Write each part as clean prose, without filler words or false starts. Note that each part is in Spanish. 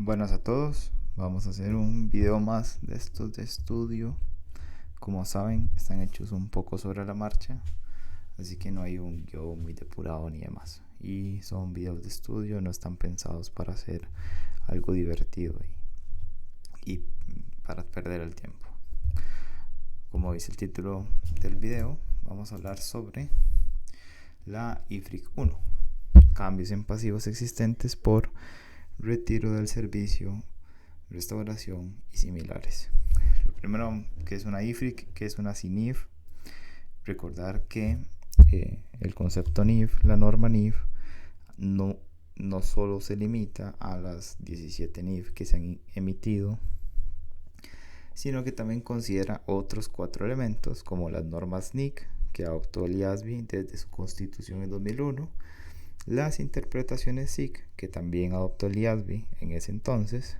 Buenas a todos, vamos a hacer un video más de estos de estudio. Como saben, están hechos un poco sobre la marcha, así que no hay un guión muy depurado ni demás. Y son videos de estudio, no están pensados para hacer algo divertido y para perder el tiempo. Como dice el título del video, vamos a hablar sobre la IFRIC 1, cambios en pasivos existentes por retiro del servicio, restauración y similares. Lo primero, que es una IFRIC, que es una CNIF. Recordar que el concepto NIF, la norma NIF, no solo se limita a las 17 NIF que se han emitido, sino que también considera otros 4 elementos como las normas NIC que adoptó el IASB desde su constitución en 2001, las interpretaciones SIC que también adoptó el IASB en ese entonces,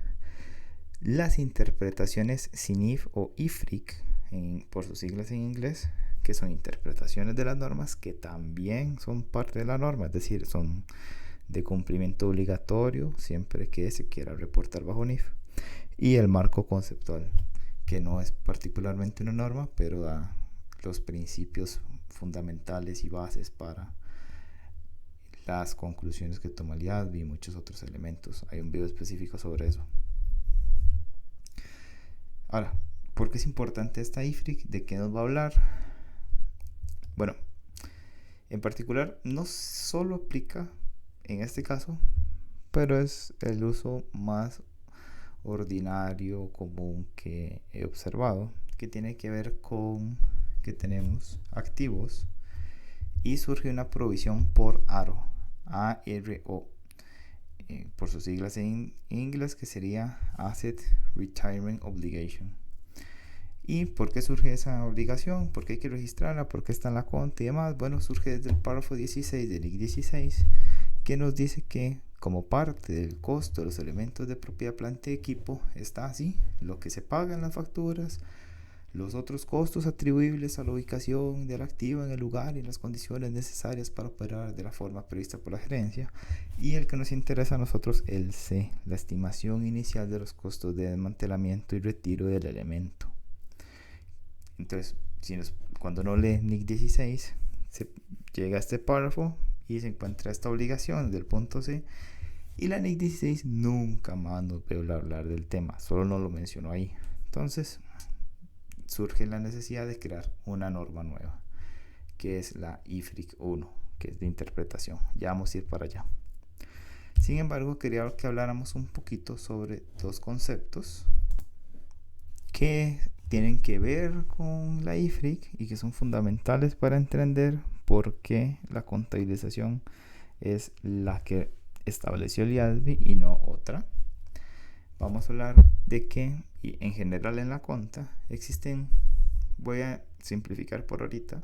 las interpretaciones CNIF o IFRIC por sus siglas en inglés, que son interpretaciones de las normas que también son parte de la norma, es decir, son de cumplimiento obligatorio siempre que se quiera reportar bajo NIF, y el marco conceptual, que no es particularmente una norma, pero da los principios fundamentales y bases para las conclusiones que toma el IASB y muchos otros elementos. Hay un video específico sobre eso. Ahora, ¿por qué es importante esta IFRIC? ¿De qué nos va a hablar? Bueno, en particular no solo aplica en este caso, pero es el uso más ordinario, común que he observado, que tiene que ver con que tenemos activos y surge una provisión por ARO, ARO, por sus siglas en inglés, que sería Asset Retirement Obligation. ¿Y por qué surge esa obligación? ¿Por qué hay que registrarla? ¿Por qué está en la cuenta y demás? Bueno, surge desde el párrafo 16 del NIC 16, que nos dice que como parte del costo de los elementos de propiedad, planta y equipo está así: lo que se paga en las facturas, los otros costos atribuibles a la ubicación del activo en el lugar y las condiciones necesarias para operar de la forma prevista por la gerencia, y el que nos interesa a nosotros, el C, la estimación inicial de los costos de desmantelamiento y retiro del elemento. Entonces, cuando uno lee NIC 16, se llega a este párrafo y se encuentra esta obligación del punto C, y la NIC 16 nunca más nos ve hablar del tema, solo nos lo mencionó ahí. Entonces surge la necesidad de crear una norma nueva, que es la IFRIC 1, que es de interpretación. Ya vamos a ir para allá. Sin embargo, quería que habláramos un poquito sobre dos conceptos que tienen que ver con la IFRIC y que son fundamentales para entender por qué la contabilización es la que estableció el IASB y no otra. Vamos a hablar de que, y en general en la conta, existen, voy a simplificar por ahorita,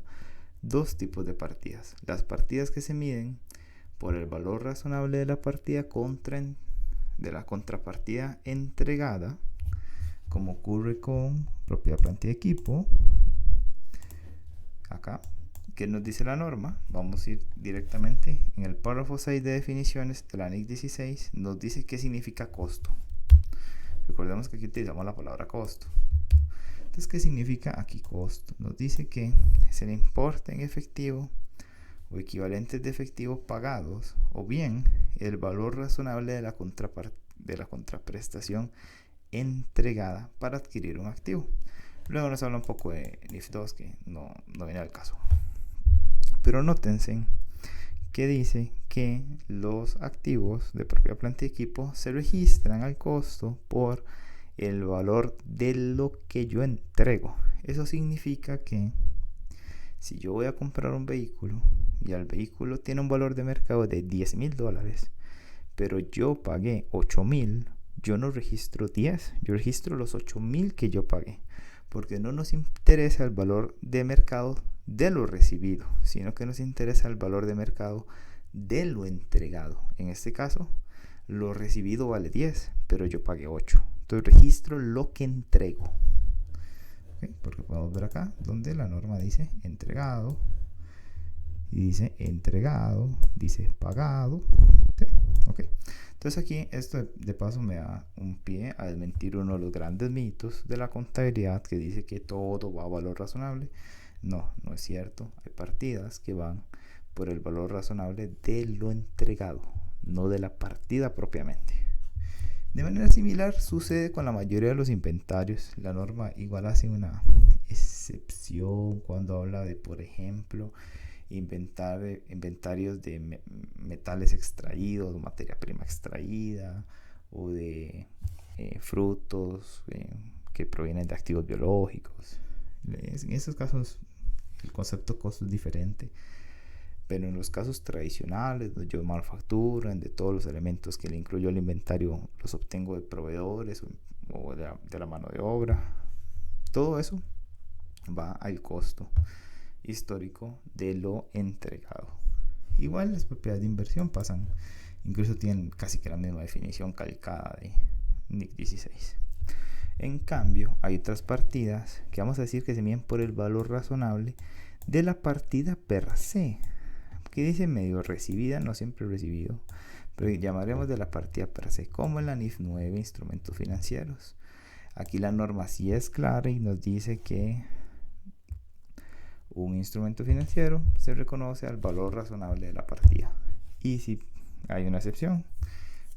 dos tipos de partidas. Las partidas que se miden por el valor razonable de la partida de la contrapartida entregada, como ocurre con propiedad, planta y equipo. Acá, ¿qué nos dice la norma? Vamos a ir directamente en el párrafo 6 de definiciones de la NIC 16. Nos dice qué significa costo. Recordemos que aquí utilizamos la palabra costo. Entonces, ¿qué significa aquí costo? Nos dice que es el importe en efectivo o equivalentes de efectivo pagados, o bien el valor razonable de la contraprestación entregada para adquirir un activo. Luego nos habla un poco de NIF 2, que no viene al caso. Pero nótense que dice que los activos de propiedad, planta y equipo se registran al costo por el valor de lo que yo entrego. Eso significa que si yo voy a comprar un vehículo y el vehículo tiene un valor de mercado de $10,000, pero yo pagué $8,000, yo no registro 10, yo registro los $8,000 que yo pagué, porque no nos interesa el valor de mercado de lo recibido, sino que nos interesa el valor de mercado de lo entregado. En este caso, lo recibido vale 10, pero yo pagué 8. Entonces registro lo que entrego. ¿Okay? Porque podemos ver acá donde la norma dice entregado, y dice entregado, dice pagado. ¿Sí? Ok. Entonces aquí esto de paso me da un pie a desmentir uno de los grandes mitos de la contabilidad que dice que todo va a valor razonable. No, no es cierto. Hay partidas que van por el valor razonable de lo entregado, no de la partida propiamente. De manera similar sucede con la mayoría de los inventarios. La norma igual hace una excepción cuando habla de, por ejemplo, inventarios de metales extraídos, materia prima extraída, o de frutos que provienen de activos biológicos. En esos casos el concepto costo es diferente, pero en los casos tradicionales donde yo manufactura, de todos los elementos que le incluyo al inventario los obtengo de proveedores o de la mano de obra, todo eso va al costo histórico de lo entregado. Igual las propiedades de inversión pasan, incluso tienen casi que la misma definición calcada de NIC 16. En cambio, hay otras partidas que vamos a decir que se miden por el valor razonable de la partida per se, que dice medio recibida, no siempre recibido, pero llamaremos de la partida per se, como en la NIF 9, instrumentos financieros. Aquí la norma sí es clara y nos dice que un instrumento financiero se reconoce al valor razonable de la partida. Y si hay una excepción,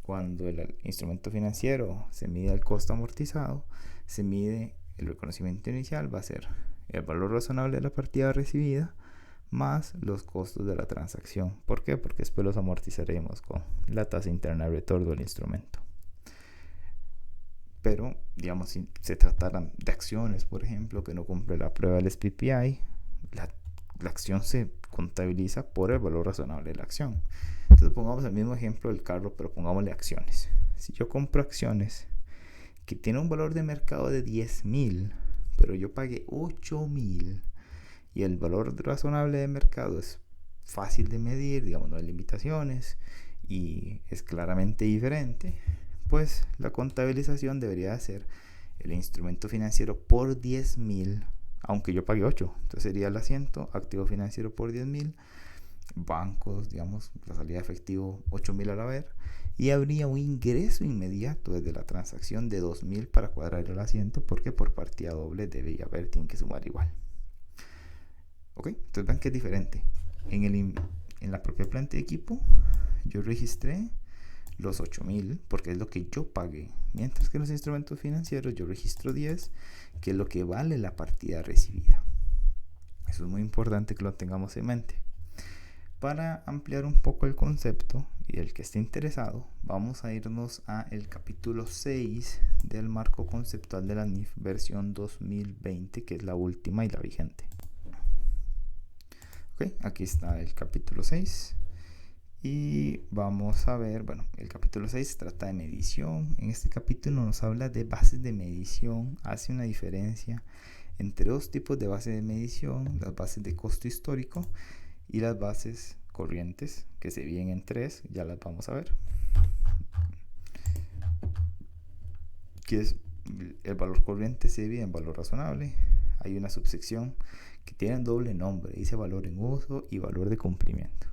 cuando el instrumento financiero se mide al costo amortizado, se mide el reconocimiento inicial, va a ser el valor razonable de la partida recibida más los costos de la transacción. ¿Por qué? Porque después los amortizaremos con la tasa interna de retorno del instrumento. Pero, digamos, si se trataran de acciones, por ejemplo, que no cumple la prueba del SPPI, la acción se contabiliza por el valor razonable de la acción. Entonces pongamos el mismo ejemplo del carro, pero pongámosle acciones. Si yo compro acciones que tienen un valor de mercado de 10.000, pero yo pagué 8.000, y el valor razonable de mercado es fácil de medir, digamos, no hay limitaciones y es claramente diferente, pues la contabilización debería ser el instrumento financiero por 10.000, aunque yo pagué 8. Entonces sería el asiento, activo financiero por 10.000, bancos, digamos, la salida de efectivo 8.000 al haber, y habría un ingreso inmediato desde la transacción de 2.000 para cuadrar el asiento, porque por partida doble debe haber, tiene que sumar igual. Ok, entonces vean que es diferente. En la propia planta de equipo yo registré los 8.000 porque es lo que yo pagué, mientras que en los instrumentos financieros yo registro 10, que es lo que vale la partida recibida. Eso es muy importante que lo tengamos en mente. Para ampliar un poco el concepto, y el que esté interesado, vamos a irnos a el capítulo 6 del marco conceptual de la NIF versión 2020, que es la última y la vigente. Ok, aquí está el capítulo 6. Y vamos a ver, bueno, el capítulo 6 trata de medición. En este capítulo nos habla de bases de medición, hace una diferencia entre dos tipos de bases de medición: las bases de costo histórico y las bases corrientes, que se dividen en tres, ya las vamos a ver. Que es el valor corriente se divide en valor razonable. Hay una subsección que tiene un doble nombre, dice valor en uso y valor de cumplimiento.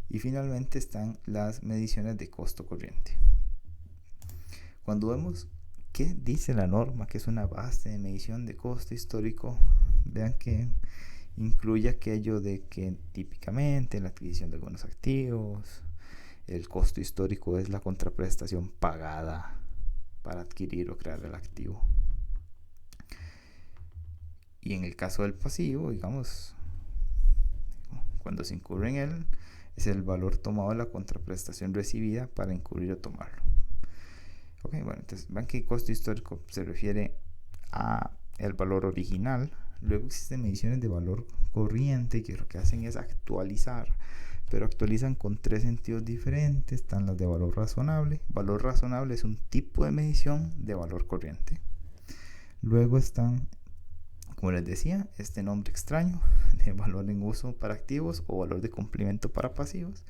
Y finalmente están las mediciones de costo corriente. Cuando vemos qué dice la norma, que es una base de medición de costo histórico, vean que incluye aquello de que típicamente en la adquisición de algunos activos, el costo histórico es la contraprestación pagada para adquirir o crear el activo. Y en el caso del pasivo, digamos, cuando se incurre en él, es el valor tomado de la contraprestación recibida para incurrir o tomarlo. Ok, bueno, entonces vean que costo histórico se refiere a el valor original. Luego existen mediciones de valor corriente que lo que hacen es actualizar, pero actualizan con tres sentidos diferentes. Están las de valor razonable. Valor razonable es un tipo de medición de valor corriente. Luego están, como les decía, este nombre extraño de valor en uso para activos o valor de cumplimiento para pasivos.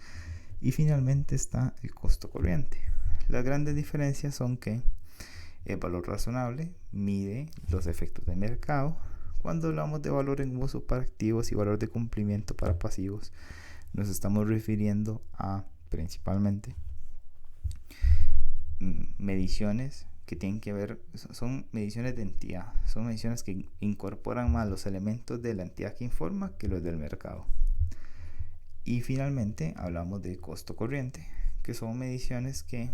Y finalmente está el costo corriente. Las grandes diferencias son que el valor razonable mide los efectos de mercado. Cuando hablamos de valor en uso para activos y valor de cumplimiento para pasivos, nos estamos refiriendo a principalmente mediciones que tienen que ver, son mediciones de entidad, son mediciones que incorporan más los elementos de la entidad que informa que los del mercado. Y finalmente hablamos de costo corriente, que son mediciones que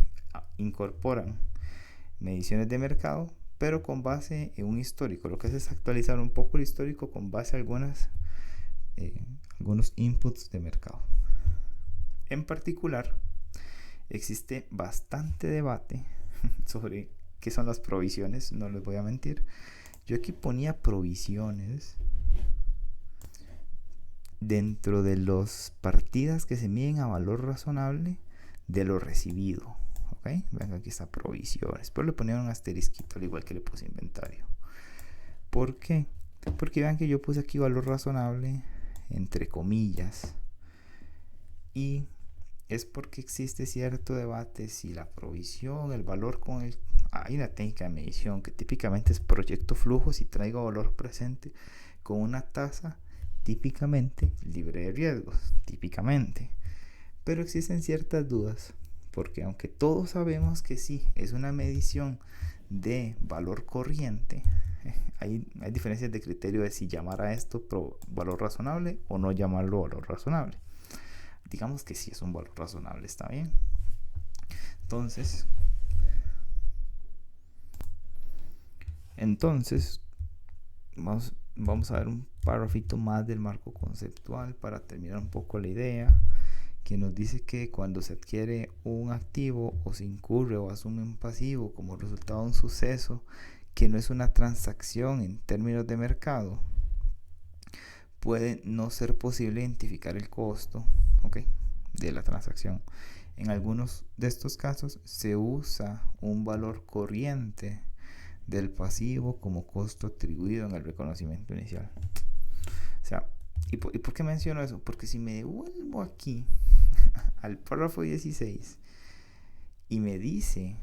incorporan mediciones de mercado, pero con base en un histórico. Lo que hace es actualizar un poco el histórico con base a algunos inputs de mercado. En particular, existe bastante debate sobre qué son las provisiones, no les voy a mentir. Yo aquí ponía provisiones dentro de las partidas que se miden a valor razonable de lo recibido. ¿Ok? Venga, aquí está provisiones. Pero le ponía un asterisquito al igual que le puse inventario. ¿Por qué? Porque vean que yo puse aquí valor razonable entre comillas. Y es porque existe cierto debate si la provisión, el valor con el... Hay una técnica de medición que típicamente es proyecto flujo si traigo valor presente con una tasa típicamente libre de riesgos, típicamente. Pero existen ciertas dudas, porque aunque todos sabemos que sí, es una medición de valor corriente, hay diferencias de criterio de si llamar a esto valor razonable o no llamarlo valor razonable. Digamos que sí es un valor razonable, está bien. Entonces vamos a ver un párrafito más del marco conceptual para terminar un poco la idea, que nos dice que cuando se adquiere un activo o se incurre o asume un pasivo como resultado de un suceso que no es una transacción en términos de mercado, puede no ser posible identificar el costo, ¿okay?, de la transacción. En algunos de estos casos se usa un valor corriente del pasivo como costo atribuido en el reconocimiento inicial. O sea, ¿y por qué menciono eso? Porque si me devuelvo aquí al párrafo 16 y me dice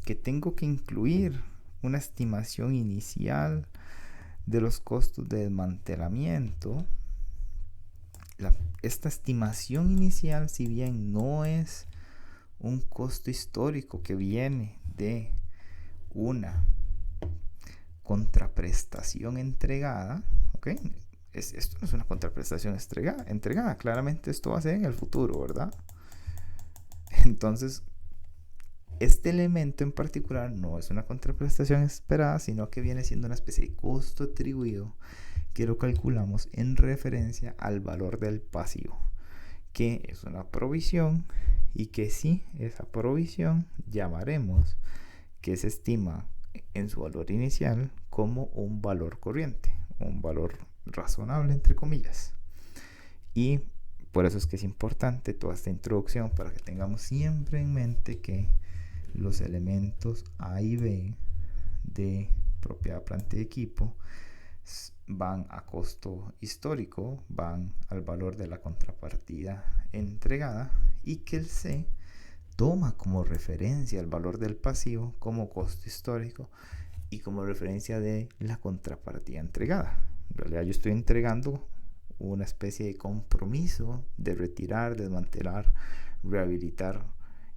que tengo que incluir una estimación inicial de los costos de desmantelamiento, esta estimación inicial, si bien no es un costo histórico que viene de una contraprestación entregada, ¿ok? Esto no es una contraprestación entregada, claramente esto va a ser en el futuro, ¿verdad? Entonces, este elemento en particular no es una contraprestación esperada, sino que viene siendo una especie de costo atribuido que lo calculamos en referencia al valor del pasivo, que es una provisión, y que sí, esa provisión llamaremos que se estima en su valor inicial como un valor corriente, un valor razonable entre comillas. Y por eso es que es importante toda esta introducción, para que tengamos siempre en mente que los elementos A y B de propiedad, planta y equipo van a costo histórico, van al valor de la contrapartida entregada, y que el C toma como referencia el valor del pasivo como costo histórico y como referencia de la contrapartida entregada. En realidad yo estoy entregando una especie de compromiso de retirar, desmantelar, rehabilitar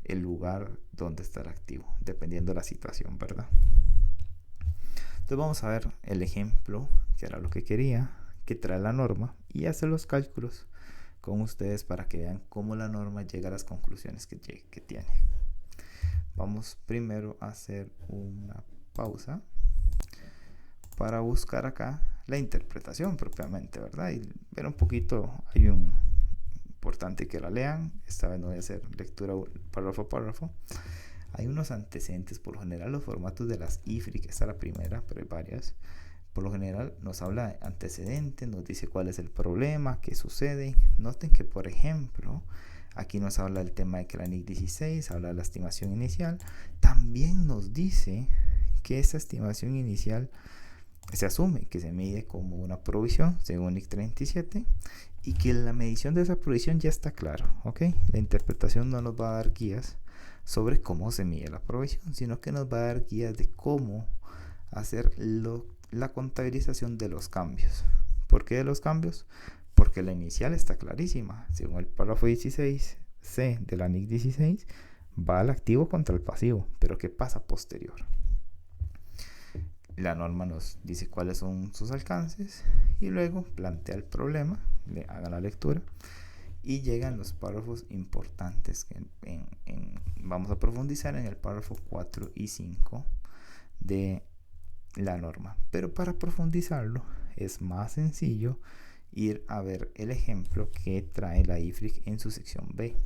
el lugar donde está el activo, dependiendo de la situación, ¿verdad? Entonces vamos a ver el ejemplo, que era lo que quería, que trae la norma, y hacer los cálculos con ustedes para que vean cómo la norma llega a las conclusiones que tiene. Vamos primero a hacer una pausa para buscar acá la interpretación propiamente, ¿verdad? Y ver un poquito, hay un importante que la lean, esta vez no voy a hacer lectura párrafo a párrafo. Hay unos antecedentes, por lo general los formatos de las IFRIC, esta es la primera, pero hay varias. Por lo general nos habla de antecedentes, nos dice cuál es el problema, qué sucede. Noten que, por ejemplo, aquí nos habla del tema de que la NIC 16, habla de la estimación inicial. También nos dice que esa estimación inicial se asume que se mide como una provisión según NIC 37, y que la medición de esa provisión ya está claro, ¿ok? La interpretación no nos va a dar guías sobre cómo se mide la provisión, sino que nos va a dar guías de cómo hacer la contabilización de los cambios. ¿Por qué de los cambios? porque la inicial está clarísima. Según el párrafo 16C de la NIC 16, va al activo contra el pasivo. Pero ¿qué pasa posterior? La norma nos dice cuáles son sus alcances y luego plantea el problema, le hagan la lectura y llegan los párrafos importantes que vamos a profundizar en el párrafo 4 y 5 de la norma. Pero para profundizarlo es más sencillo ir a ver el ejemplo que trae la IFRIC en su sección B.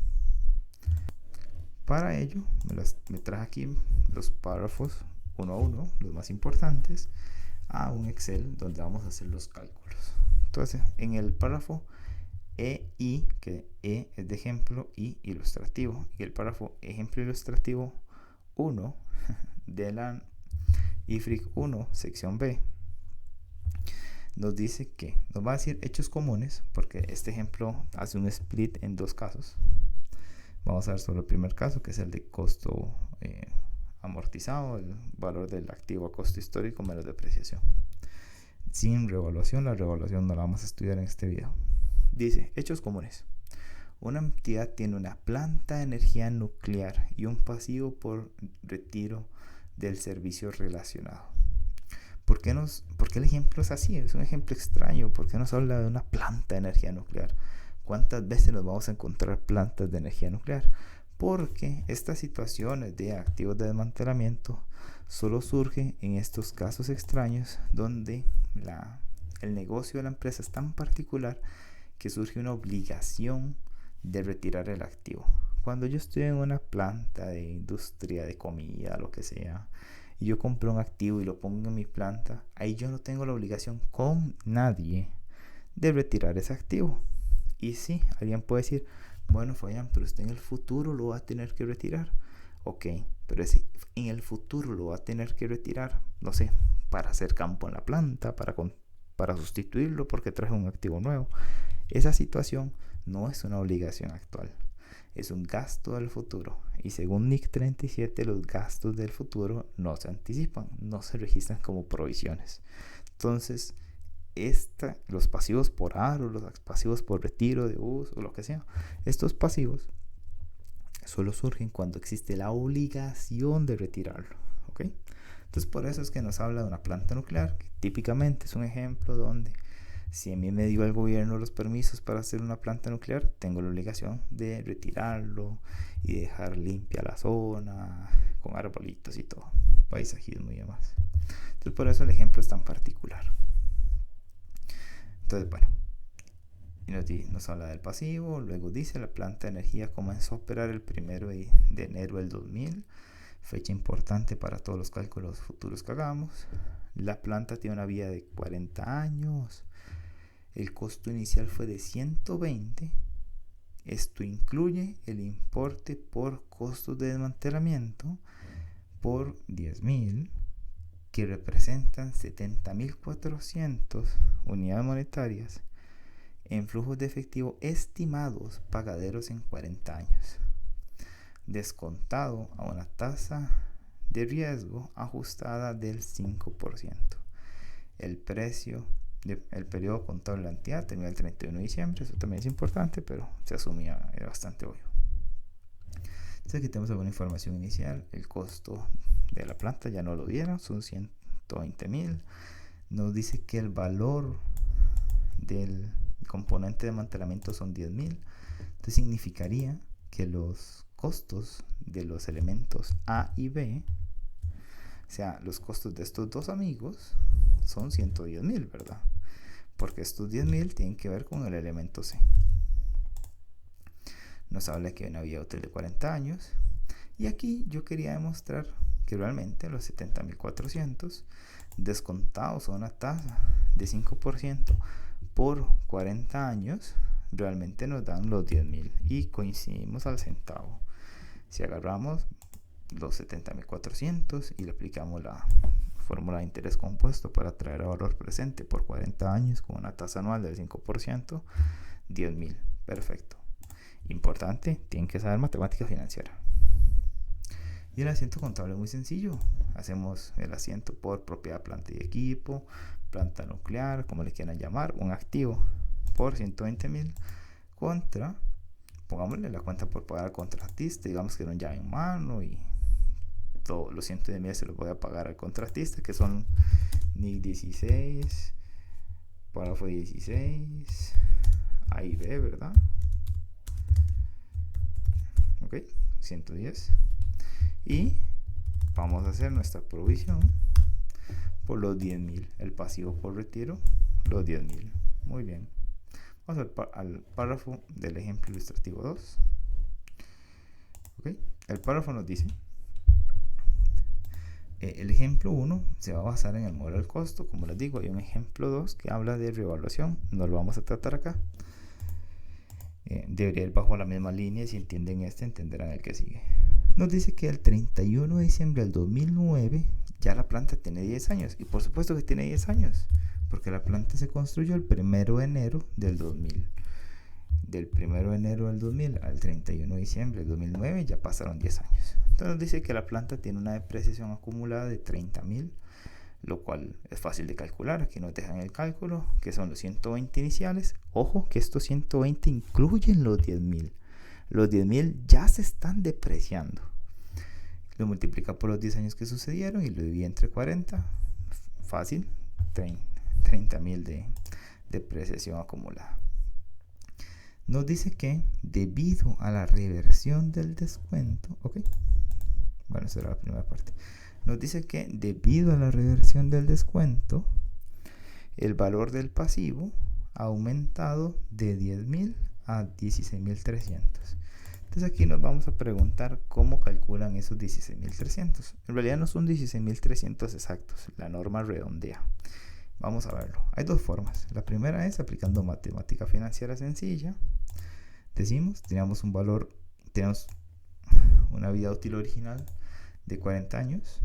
Para ello me traje aquí los párrafos uno a uno, los más importantes, a un Excel donde vamos a hacer los cálculos. Entonces, en el párrafo EI, que E es de ejemplo y ilustrativo, y el párrafo ejemplo ilustrativo 1 de la IFRIC 1, sección B, nos dice que nos va a decir hechos comunes, porque este ejemplo hace un split en dos casos. Vamos a ver sobre el primer caso, que es el de costo amortizado, el valor del activo a costo histórico menos depreciación. Sin revaluación, la revaluación no la vamos a estudiar en este video. Dice, hechos comunes. Una entidad tiene una planta de energía nuclear y un pasivo por retiro del servicio relacionado. ¿Por qué el ejemplo es así? Es un ejemplo extraño. ¿Por qué nos habla de una planta de energía nuclear? ¿Cuántas veces nos vamos a encontrar plantas de energía nuclear? Porque estas situaciones de activos de desmantelamiento solo surgen en estos casos extraños donde el negocio de la empresa es tan particular que surge una obligación de retirar el activo. Cuando yo estoy en una planta de industria de comida, lo que sea, y yo compro un activo y lo pongo en mi planta, ahí yo no tengo la obligación con nadie de retirar ese activo. Y sí, alguien puede decir, bueno, Fabián, pero usted en el futuro lo va a tener que retirar. Ok, pero en el futuro lo va a tener que retirar, no sé, para hacer campo en la planta, para sustituirlo porque traje un activo nuevo. Esa situación no es una obligación actual, es un gasto del futuro. Y según NIC 37, los gastos del futuro no se anticipan, no se registran como provisiones. Entonces, los pasivos por aro, los pasivos por retiro de uso o lo que sea, estos pasivos solo surgen cuando existe la obligación de retirarlo, ¿ok? Entonces por eso es que nos habla de una planta nuclear, que típicamente es un ejemplo donde si a mí me dio el gobierno los permisos para hacer una planta nuclear, tengo la obligación de retirarlo y dejar limpia la zona con arbolitos y todo, paisajismo y demás. Entonces por eso el ejemplo es tan particular. Entonces, bueno, nos habla del pasivo, luego dice la planta de energía comenzó a operar el 1 de enero del 2000, fecha importante para todos los cálculos futuros que hagamos. La planta tiene una vida de 40 años, el costo inicial fue de 120, esto incluye el importe por costos de desmantelamiento por 10.000, que representan 70.400 unidades monetarias en flujos de efectivo estimados pagaderos en 40 años, descontado a una tasa de riesgo ajustada del 5%. El precio del periodo contable de la entidad termina el 31 de diciembre, eso también es importante, pero se asumía, era bastante obvio. Entonces aquí tenemos alguna información inicial, el costo de la planta ya no lo dieron, son 120.000. Nos dice que el valor del componente de desmantelamiento son 10.000. Entonces significaría que los costos de los elementos A y B, o sea, los costos de estos dos amigos, son 110.000, ¿verdad? Porque estos 10.000 tienen que ver con el elemento C. Nos habla que hay una vida útil de 40 años. Y aquí yo quería demostrar que realmente los 70.400 descontados a una tasa de 5% por 40 años realmente nos dan los 10.000 y coincidimos al centavo. Si agarramos los 70.400 y le aplicamos la fórmula de interés compuesto para traer a valor presente por 40 años con una tasa anual del 5%, 10.000. Perfecto. Importante, tienen que saber matemática financiera. Y el asiento contable es muy sencillo. Hacemos el asiento por propiedad, planta y equipo, planta nuclear, como le quieran llamar, un activo. por 120,000 contra, pongámosle la cuenta por pagar al contratista, digamos que era un llave en mano y todos los 110,000 se los voy a pagar al contratista, que son NIC 16, párrafo 16, A y B, ¿verdad? Ok, 110. Y vamos a hacer nuestra provisión por los 10,000, el pasivo por retiro, los 10,000. Muy bien. Vamos al párrafo del ejemplo ilustrativo 2. Okay. El párrafo nos dice, el ejemplo 1 se va a basar en el modelo del costo. Como les digo, hay un ejemplo 2 que habla de revaluación. No lo vamos a tratar acá. Debería ir bajo la misma línea. Si entienden este, entenderán el que sigue. Nos dice que el 31 de diciembre del 2009 ya la planta tiene 10 años. Y por supuesto que tiene 10 años, porque la planta se construyó el 1 de enero del 2000. Del 1 de enero del 2000 al 31 de diciembre del 2009 ya pasaron 10 años. Entonces nos dice que la planta tiene una depreciación acumulada de 30,000, lo cual es fácil de calcular. Aquí nos dejan el cálculo, que son los 120 iniciales. Ojo que estos 120 incluyen los 10,000. Los 10,000 ya se están depreciando. Lo multiplica por los 10 años que sucedieron y lo divide entre 40. Fácil, 30,000 de depreciación acumulada. Nos dice que debido a la reversión del descuento, ok, bueno, esa era la primera parte. Nos dice que debido a la reversión del descuento, el valor del pasivo ha aumentado de 10,000 a 16,300. Entonces aquí nos vamos a preguntar cómo calculan esos 16,300. En realidad no son 16,300 exactos, la norma redondea. Vamos a verlo. Hay dos formas. La primera es aplicando matemática financiera sencilla. Decimos, tenemos un valor, tenemos una vida útil original de 40 años,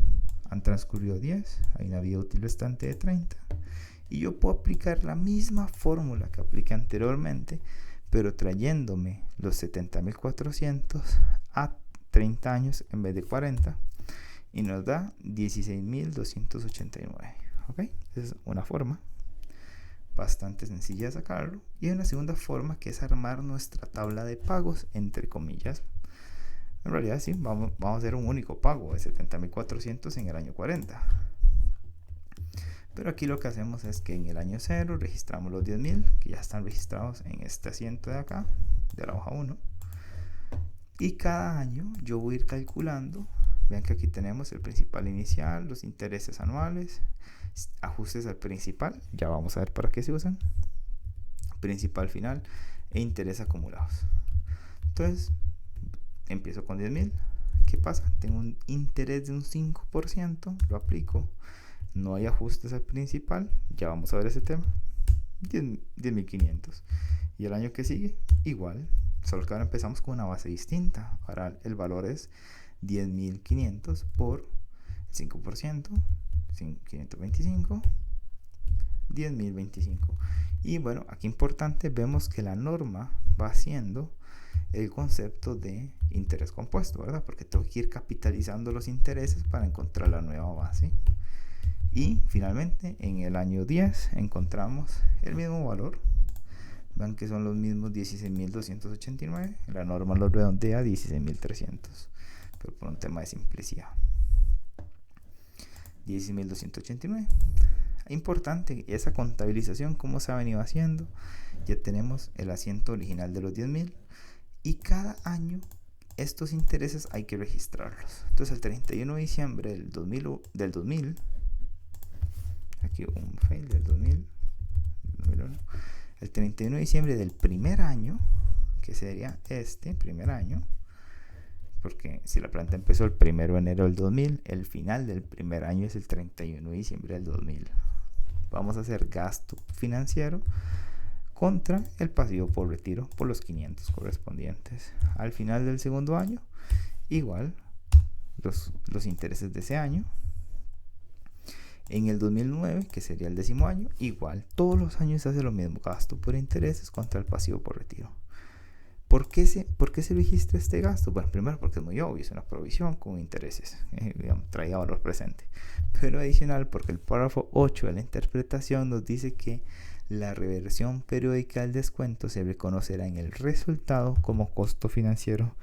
han transcurrido 10, hay una vida útil restante de 30, y yo puedo aplicar la misma fórmula que apliqué anteriormente, pero trayéndome los 70,400 a 30 años en vez de 40, y nos da 16,289. ¿Ok? Esa es una forma bastante sencilla de sacarlo. Y hay una segunda forma, que es armar nuestra tabla de pagos, entre comillas. En realidad sí, vamos a hacer un único pago de 70,400 en el año 40. Pero aquí lo que hacemos es que en el año 0 registramos los 10,000, que ya están registrados en este asiento de acá, de la hoja 1. Y cada año yo voy a ir calculando. Vean que aquí tenemos el principal inicial, los intereses anuales, ajustes al principal, ya vamos a ver para qué se usan, principal final e intereses acumulados. Entonces empiezo con 10,000. ¿Qué pasa? Tengo un interés de un 5%, lo aplico, no hay ajustes al principal, ya vamos a ver ese tema, 10,500. Y el año que sigue igual, solo que ahora empezamos con una base distinta. Ahora el valor es 10,500 por 5%, 525, 10,025. Y bueno, aquí importante, vemos que la norma va haciendo el concepto de interés compuesto, ¿verdad? Porque tengo que ir capitalizando los intereses para encontrar la nueva base. Y finalmente, en el año 10 encontramos el mismo valor. Vean que son los mismos 16,289. La norma lo redondea a 16,300. Pero por un tema de simplicidad. 16,289. Importante esa contabilización, cómo se ha venido haciendo. Ya tenemos el asiento original de los 10,000. Y cada año estos intereses hay que registrarlos. Entonces el 31 de diciembre del 2000, aquí un fail del 2000, el 31 de diciembre del primer año, que sería este primer año, porque si la planta empezó el 1 de enero del 2000, el final del primer año es el 31 de diciembre del 2000. Vamos a hacer gasto financiero contra el pasivo por retiro por los 500 correspondientes. Al final del segundo año, igual los intereses de ese año. En el 2009, que sería el 10º año, igual todos los años se hace lo mismo, gasto por intereses contra el pasivo por retiro. ¿Por qué se registra este gasto? Bueno, primero porque es muy obvio, es una provisión con intereses, traía valor presente. Pero adicional porque el párrafo 8 de la interpretación nos dice que La reversión periódica del descuento se reconocerá en el resultado como costo financiero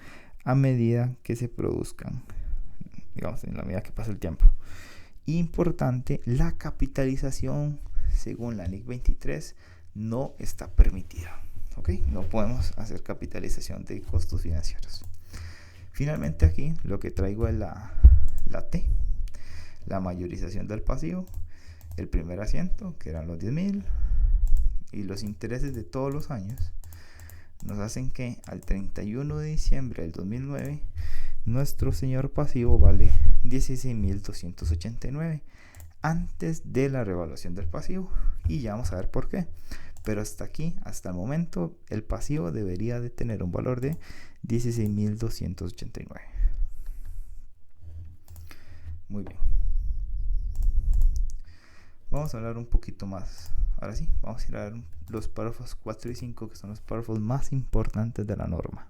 a medida que se produzcan, digamos, en la medida que pasa el tiempo. Importante, la capitalización según la NIC 23 no está permitida. ¿Ok? No podemos hacer capitalización de costos financieros. Finalmente aquí lo que traigo es la T, la mayorización del pasivo, el primer asiento, que eran los 10,000, y los intereses de todos los años nos hacen que al 31 de diciembre del 2009 nuestro señor pasivo vale 16,289 antes de la revaluación del pasivo, y ya vamos a ver por qué. Pero hasta aquí, hasta el momento, el pasivo debería de tener un valor de 16,289. Muy bien. Vamos a hablar un poquito más. Ahora sí, vamos a ir a ver los párrafos 4 y 5, que son los párrafos más importantes de la norma,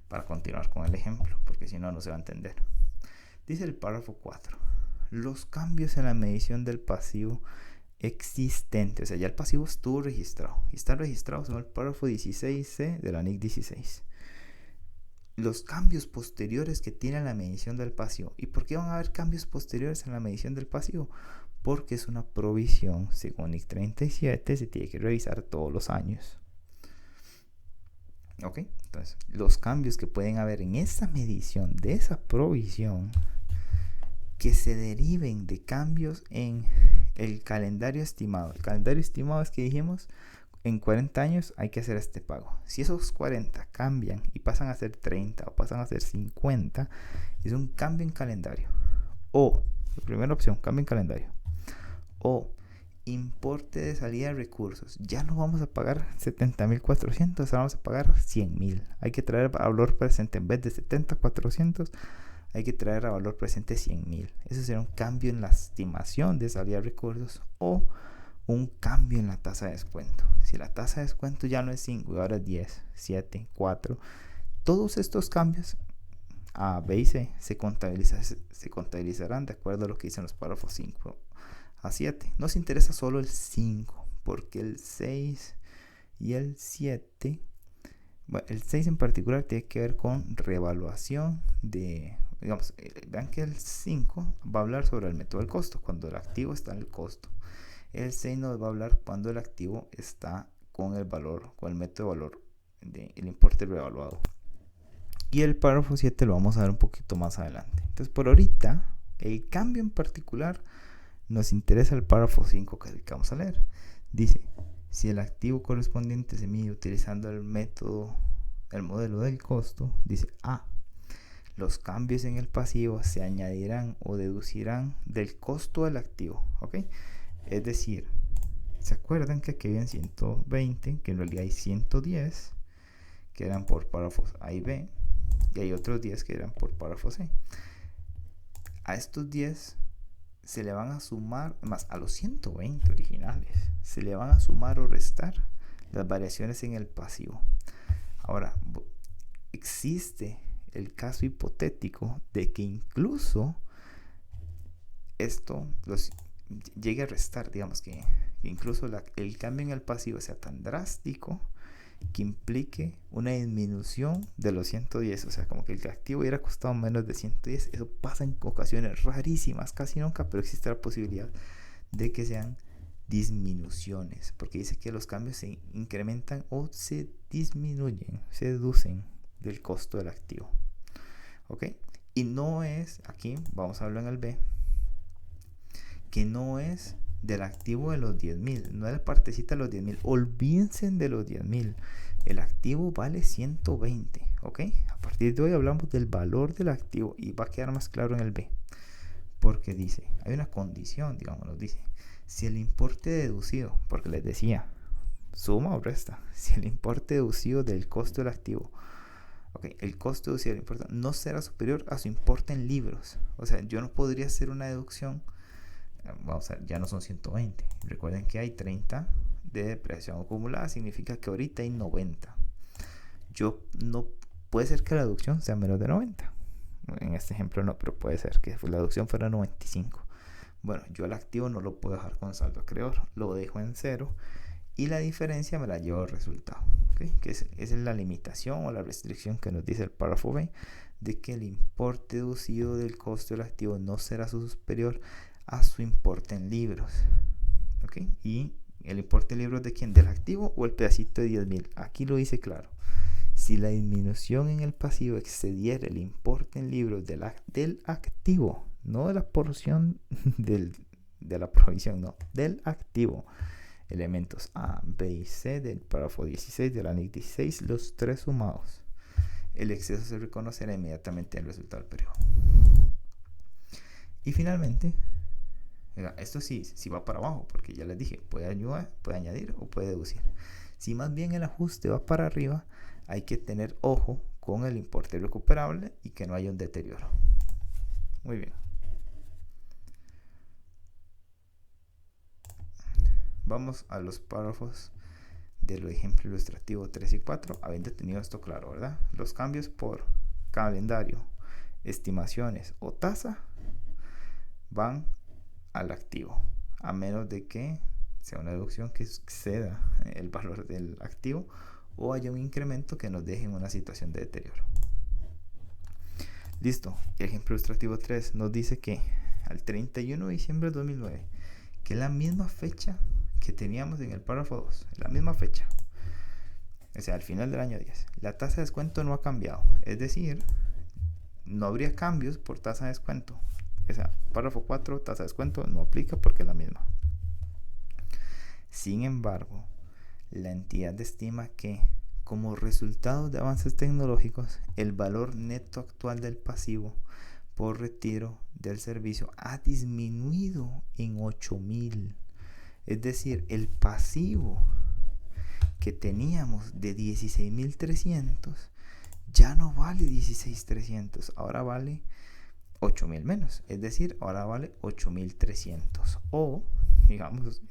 para continuar con el ejemplo, porque si no, no se va a entender. Dice el párrafo 4: los cambios en la medición del pasivo existente, o sea, ya el pasivo estuvo registrado y está registrado en el párrafo 16C de la NIC 16. Los cambios posteriores que tiene la medición del pasivo. ¿Y por qué van a haber cambios posteriores en la medición del pasivo? Porque es una provisión, según NIC 37, se tiene que revisar todos los años. ¿Ok? Entonces, los cambios que pueden haber en esa medición de esa provisión, que se deriven de cambios en el calendario estimado. El calendario estimado es que dijimos, en 40 años hay que hacer este pago. Si esos 40 cambian y pasan a ser 30 o pasan a ser 50, es un cambio en calendario. O, la primera opción, cambio en calendario. O, importe de salida de recursos. Ya no vamos a pagar 70,400, ahora vamos a pagar 100,000. Hay que traer valor presente en vez de 70,400. Hay que traer a valor presente 100,000. Eso será un cambio en la estimación de salida de recursos o un cambio en la tasa de descuento. Si la tasa de descuento ya no es 5 y ahora es 10, 7, 4, todos estos cambios A, B y C se contabilizarán de acuerdo a lo que dicen los párrafos 5 a 7. Nos interesa solo el 5, porque el 6 y el 7, bueno, el 6 en particular tiene que ver con reevaluación de, digamos, vean que el 5 va a hablar sobre el método del costo, cuando el activo está en el costo. El 6 nos va a hablar cuando el activo está con el valor, con el método de valor del importe reevaluado. Y el párrafo 7 lo vamos a ver un poquito más adelante. Entonces, por ahorita, el cambio en particular nos interesa el párrafo 5, que es el que vamos a leer. Dice: si el activo correspondiente se mide utilizando el modelo del costo, dice A, los cambios en el pasivo se añadirán o deducirán del costo del activo, ¿ok? Es decir, ¿se acuerdan que aquí habían 120, que en realidad hay 110, que eran por párrafos A y B, y hay otros 10 que eran por párrafo C? A estos 10 se le van a sumar, más a los 120 originales, se le van a sumar o restar las variaciones en el pasivo. Ahora, existe el caso hipotético de que incluso esto llegue a restar, digamos que incluso el cambio en el pasivo sea tan drástico que implique una disminución de los 110, o sea, como que el activo hubiera costado menos de 110. Eso pasa en ocasiones rarísimas, casi nunca, pero existe la posibilidad de que sean disminuciones, porque dice que los cambios se incrementan o se disminuyen, se deducen del costo del activo, ¿ok? Y no es, aquí vamos a hablar en el B, que no es del activo de los 10,000, no es la partecita de los 10,000, olvídense de los 10,000, el activo vale 120, ¿ok? A partir de hoy hablamos del valor del activo y va a quedar más claro en el B, porque dice, hay una condición, digamos, nos dice, si el importe deducido, porque les decía, suma o resta, si el importe deducido del costo del activo, okay, el costo deducido del importe no será superior a su importe en libros, o sea, yo no podría hacer una deducción. Vamos a ver, ya no son 120. Recuerden que hay 30 de depreciación acumulada, significa que ahorita hay 90. Puede ser que la deducción sea menos de 90. En este ejemplo no, pero puede ser que la deducción fuera 95. Bueno, yo el activo no lo puedo dejar con saldo acreedor, lo dejo en cero y la diferencia me la llevo al resultado. ¿Okay? Que es la limitación o la restricción que nos dice el párrafo B, de que el importe deducido del costo del activo no será superior a su importe en libros. ¿Okay? Y el importe en libros de quién, del activo o el pedacito de 10,000. Aquí lo dice claro. Si la disminución en el pasivo excediera el importe en libros del activo, no de la porción de la provisión, no, del activo, elementos A, B y C del párrafo 16 de la NIC 16, los tres sumados, el exceso se reconocerá inmediatamente en el resultado del periodo. Y finalmente, esto sí va para abajo, porque ya les dije, puede añadir o puede deducir. Si más bien el ajuste va para arriba, hay que tener ojo con el importe recuperable y que no haya un deterioro. Muy bien. Vamos a los párrafos del ejemplo ilustrativo 3 y 4, habiendo tenido esto claro, ¿verdad? Los cambios por calendario, estimaciones o tasa van al activo, a menos de que sea una deducción que exceda el valor del activo o haya un incremento que nos deje en una situación de deterioro. Listo, el ejemplo ilustrativo 3 nos dice que al 31 de diciembre de 2009, que es la misma fecha que teníamos en el párrafo 2, la misma fecha, o sea, al final del año 10, la tasa de descuento no ha cambiado, es decir, no habría cambios por tasa de descuento. O sea, párrafo 4, tasa de descuento no aplica porque es la misma. Sin embargo, la entidad estima que, como resultado de avances tecnológicos, el valor neto actual del pasivo por retiro del servicio ha disminuido en 8,000. Es decir, el pasivo que teníamos de 16,300 ya no vale 16,300, ahora vale 8,000 menos, es decir, ahora vale 8,300. O, digamos,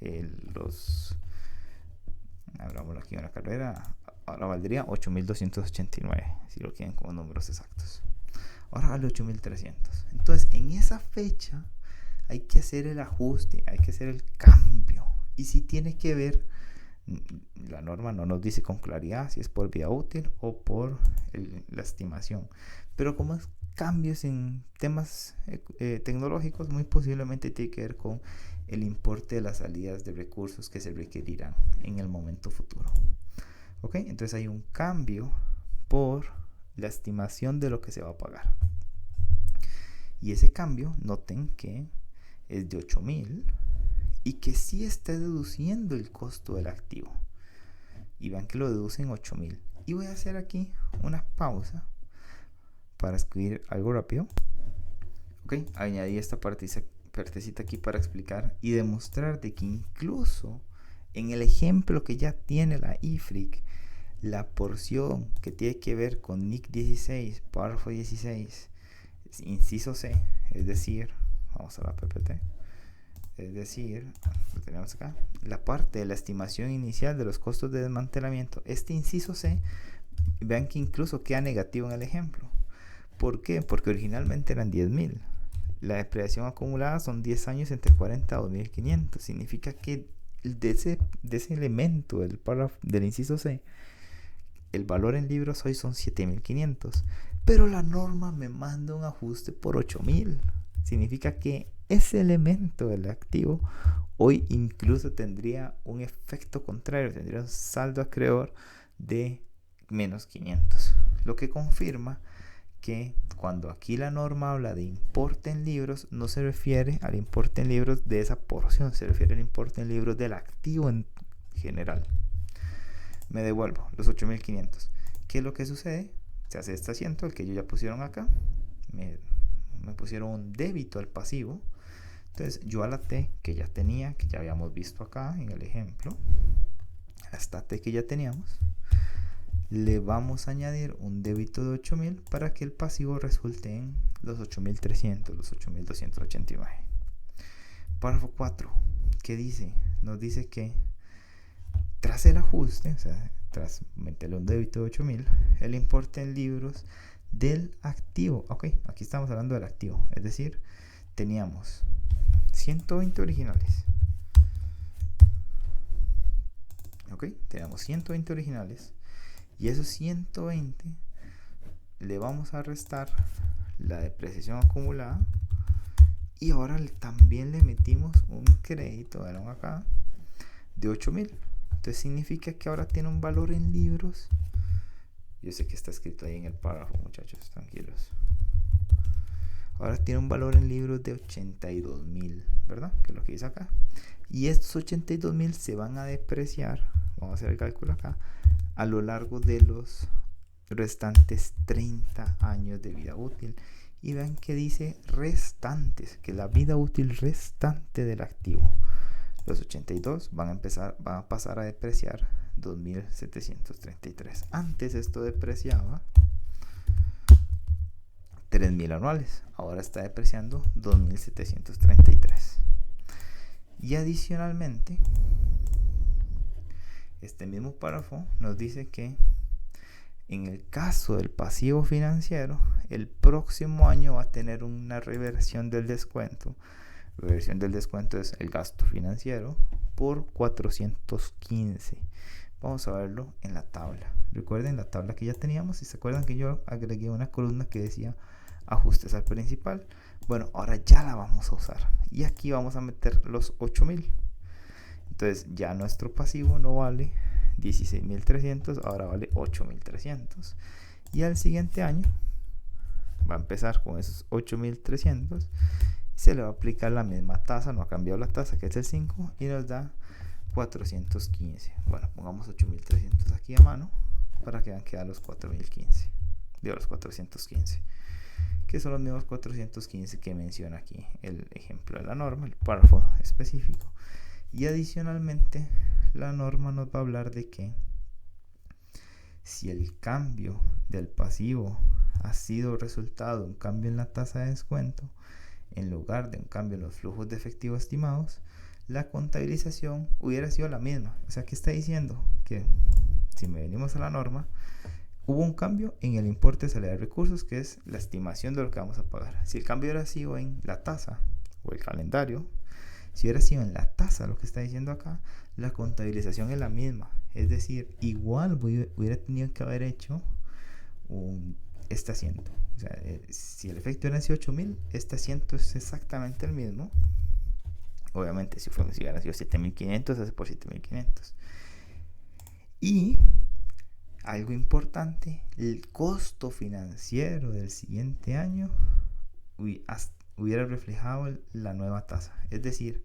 hablámoslo aquí en la carrera, ahora valdría 8,289, si lo quieren con números exactos. Ahora vale 8,300. Entonces, en esa fecha hay que hacer el ajuste, hay que hacer el cambio. Y si tiene que ver, la norma no nos dice con claridad si es por vía útil o por la estimación. Pero como es cambios en temas tecnológicos, muy posiblemente tiene que ver con el importe de las salidas de recursos que se requerirán en el momento futuro. ¿Ok? Entonces hay un cambio por la estimación de lo que se va a pagar. Y ese cambio, noten que es de 8,000 y que sí está deduciendo el costo del activo. Y vean que lo deducen 8,000. Y voy a hacer aquí una pausa para escribir algo rápido. Ok, añadí esta partecita aquí para explicar y demostrar de que incluso en el ejemplo que ya tiene la IFRIC, la porción que tiene que ver con NIC 16, párrafo 16, inciso C, es decir, vamos a la PPT, es decir, lo tenemos acá, la parte de la estimación inicial de los costos de desmantelamiento, este inciso C, vean que incluso queda negativo en el ejemplo. ¿Por qué? Porque originalmente eran 10,000. La depreciación acumulada son 10 años entre 40 a 2,500. Significa que de ese elemento del inciso C, el valor en libros hoy son 7,500. Pero la norma me manda un ajuste por 8,000. Significa que ese elemento del activo hoy incluso tendría un efecto contrario. Tendría un saldo acreedor de menos 500. Lo que confirma que cuando aquí la norma habla de importe en libros, no se refiere al importe en libros de esa porción, se refiere al importe en libros del activo en general. Me devuelvo los 8,500. ¿Qué es lo que sucede? Se hace este asiento, el que ellos ya pusieron acá. Me pusieron un débito al pasivo. Entonces yo a la T que ya tenía, que ya habíamos visto acá en el ejemplo, a esta T que ya teníamos, le vamos a añadir un débito de 8,000 para que el pasivo resulte en los 8,300, los 8,289. Párrafo 4, ¿qué dice? Nos dice que tras el ajuste, o sea, tras meterle un débito de 8,000, el importe en libros del activo, ok, aquí estamos hablando del activo, es decir, teníamos 120 originales, ¿Ok? Tenemos 120 originales y esos 120 le vamos a restar la depreciación acumulada y ahora también le metimos un crédito, vean acá, de 8.000. Entonces significa que ahora tiene un valor en libros. Yo sé que está escrito ahí en el párrafo, muchachos, tranquilos. Ahora tiene un valor en libros de 82.000, ¿verdad? Que es lo que dice acá. Y estos 82.000 se van a depreciar, vamos a hacer el cálculo acá, a lo largo de los restantes 30 años de vida útil. Y vean que dice restantes, que la vida útil restante del activo. Los 82 van a pasar a depreciar 2.733. Antes esto depreciaba 3.000 anuales. Ahora está depreciando 2.733. Y adicionalmente, este mismo párrafo nos dice que en el caso del pasivo financiero, el próximo año va a tener una reversión del descuento. Reversión del descuento es el gasto financiero por 415. Vamos a verlo en la tabla. Recuerden la tabla que ya teníamos. Si se acuerdan que yo agregué una columna que decía ajustes al principal. Bueno, ahora ya la vamos a usar. Y aquí vamos a meter los 8.000. Entonces ya nuestro pasivo no vale 16.300, ahora vale 8.300. Y al siguiente año va a empezar con esos 8.300. Se le va a aplicar la misma tasa, no ha cambiado la tasa, que es el 5, y nos da 415. Bueno, pongamos 8.300 aquí a mano para que vean que da los 4.015. Digo, los 415, que son los mismos 415 que menciona aquí el ejemplo de la norma, el párrafo específico. Y adicionalmente, la norma nos va a hablar de que si el cambio del pasivo ha sido resultado de un cambio en la tasa de descuento, en lugar de un cambio en los flujos de efectivo estimados, la contabilización hubiera sido la misma. O sea, ¿qué está diciendo? Que si me venimos a la norma, hubo un cambio en el importe de salida de recursos, que es la estimación de lo que vamos a pagar. Si el cambio hubiera sido en la tasa o el calendario, si hubiera sido en la tasa lo que está diciendo acá, la contabilización es la misma. Es decir, igual hubiera tenido que haber hecho este asiento. O sea, si el efecto hubiera sido 8.000, este asiento es exactamente el mismo. Obviamente, si hubiera sido 7.500, es por 7.500. Y algo importante, el costo financiero del siguiente año hubiera reflejado la nueva tasa. Es decir,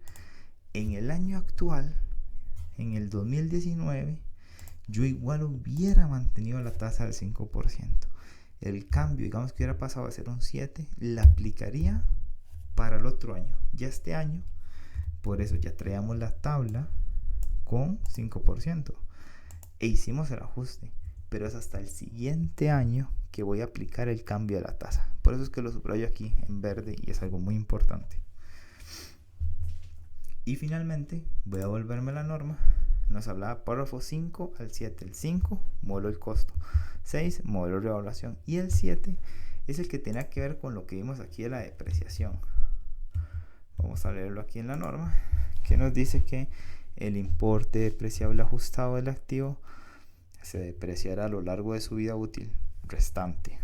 en el año actual, en el 2019, yo igual hubiera mantenido la tasa del 5%. El cambio, digamos que hubiera pasado a ser un 7, la aplicaría para el otro año. Ya este año, por eso ya traíamos la tabla con 5% e hicimos el ajuste, pero es hasta el siguiente año que voy a aplicar el cambio de la tasa. Por eso es que lo subrayo aquí en verde y es algo muy importante. Y finalmente voy a volverme a la norma. Nos hablaba párrafo 5 al 7. El 5, modelo del costo. 6, modelo de revaluación. Y el 7 es el que tenía que ver con lo que vimos aquí de la depreciación. Vamos a leerlo aquí en la norma, que nos dice que el importe depreciable ajustado del activo se depreciará a lo largo de su vida útil restante.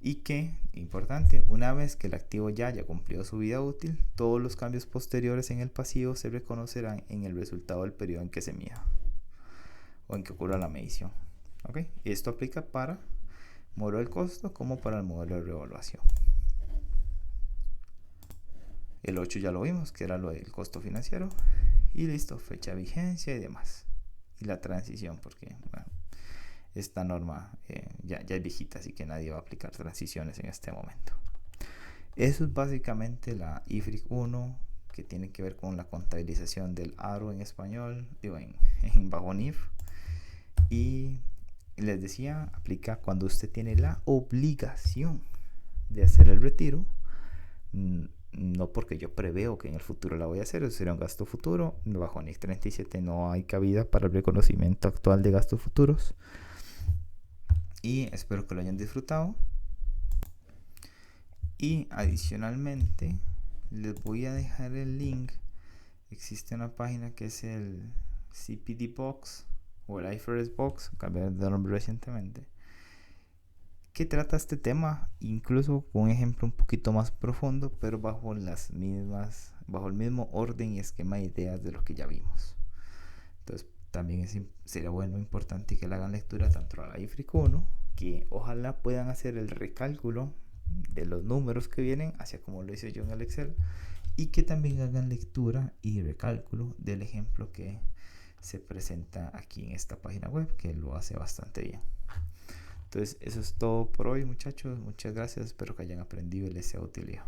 Y que, importante, una vez que el activo ya haya cumplido su vida útil, todos los cambios posteriores en el pasivo se reconocerán en el resultado del periodo en que se mida o en que ocurra la medición. ¿Okay? Esto aplica para modelo del costo como para el modelo de revaluación. El 8 ya lo vimos, que era lo del costo financiero. Y listo, fecha de vigencia y demás. Y la transición, porque bueno, esta norma ya es viejita, así que nadie va a aplicar transiciones en este momento. Eso es básicamente la IFRIC 1, que tiene que ver con la contabilización del aro en español, digo en bajo NIF. Y les decía, aplica cuando usted tiene la obligación de hacer el retiro, no porque yo preveo que en el futuro la voy a hacer, eso sería un gasto futuro. Bajo NIF 37 no hay cabida para el reconocimiento actual de gastos futuros. Y espero que lo hayan disfrutado. Y adicionalmente les voy a dejar el link. Existe una página que es el CPD Box o el IFRS Box, cambiaron de nombre recientemente, que trata este tema, incluso con un ejemplo un poquito más profundo, pero bajo el mismo orden y esquema de ideas de lo que ya vimos. Entonces, también sería bueno, importante que le hagan lectura tanto a la IFRIC 1, que ojalá puedan hacer el recálculo de los números que vienen, hacia como lo hice yo en el Excel, y que también hagan lectura y recálculo del ejemplo que se presenta aquí en esta página web, que lo hace bastante bien. Entonces, eso es todo por hoy, muchachos. Muchas gracias. Espero que hayan aprendido y les sea de utilidad.